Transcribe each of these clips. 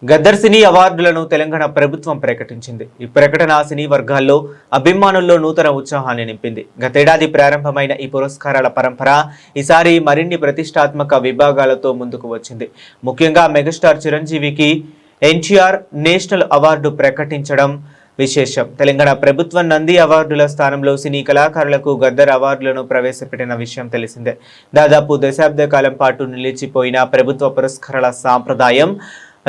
గద్దర్ సినీ అవార్డులను తెలంగాణ ప్రభుత్వం ప్రకటించింది. ఈ ప్రకటన సినీ వర్గాల్లో అభిమానుల్లో నూతన ఉత్సాహాన్ని నింపింది. గతేడాది ప్రారంభమైన ఈ పురస్కారాల పరంపర ఈసారి మరిన్ని ప్రతిష్టాత్మక విభాగాలతో ముందుకు వచ్చింది. ముఖ్యంగా మెగాస్టార్ చిరంజీవికి ఎన్టీఆర్ నేషనల్ అవార్డు ప్రకటించడం విశేషం. తెలంగాణ ప్రభుత్వం నంది అవార్డుల స్థానంలో సినీ కళాకారులకు గద్దర్ అవార్డులను ప్రవేశపెట్టిన విషయం తెలిసిందే. దాదాపు దశాబ్ద కాలం పాటు నిలిచిపోయిన ప్రభుత్వ పురస్కారాల సాంప్రదాయం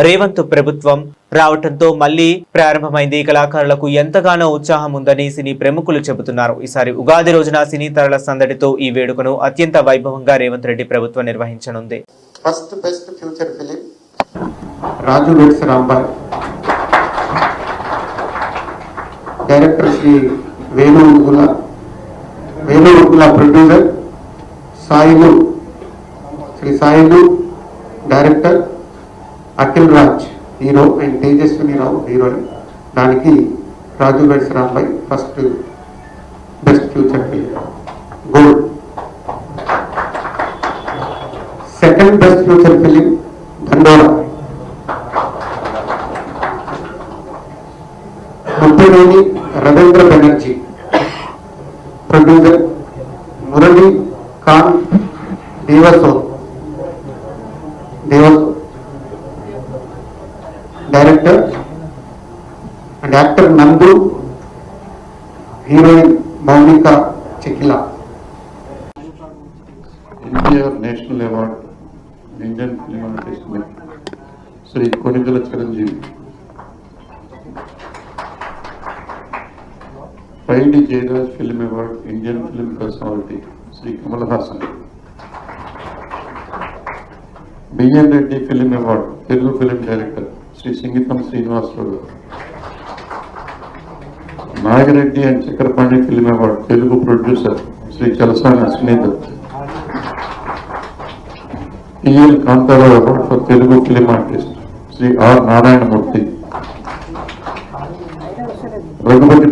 రేవంత్ ప్రభుత్వం రావటంతో మళ్లీ ప్రారంభమైంది. కళాకారులకు ఎంతగానో ఉత్సాహం ఉందని సినీ ప్రముఖులు చెబుతున్నారు. ఈసారి ఉగాది రోజున సినీ తరల సందడితో ఈ వేడుకను అత్యంత వైభవంగా రేవంత్ రెడ్డి ప్రభుత్వం నిర్వహించనుంది. First best future film Raju weds Rambai, director Shri Venu Uggula, producer Sailu, Shri Sailu, director Akhil Raj hero and Tejaswini Rao heroine. దానికి Raju weds Rambai first best future film gold. Second best future film Dandora, Muppaneni Ravindra Banerjee, producer Murali Khan Devaso, director and actor Nandu, heroine Mounika Chekila. NTR national award Indian film artist Shri Konidela Chiranjeevi, Paidi Jayaraj film award Indian film personality Shri Kamal Haasan, BN Reddy film award Telugu film director Shri Singeetam Srinivasa Rao, Nagireddy and Chakrapani film award Telugu producer Shri Chalasani Ashwini Dutt, TL Kantha Rao award for Telugu film artist Shri R Narayana Murthy, Raghupathi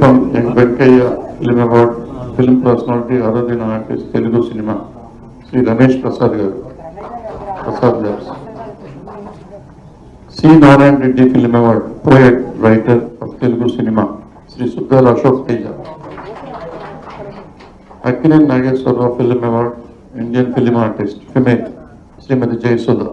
Venkaiah film award film personality ఆరోగ్య artist Telugu cinema Shri Ramesh Prasad గారు, C Narayana Reddy film award poet writer of Telugu cinema Shri Suddala Ashok Teja, Akkineni Nageswara Rao film award Indian film artist female Srimathi Jayasudha.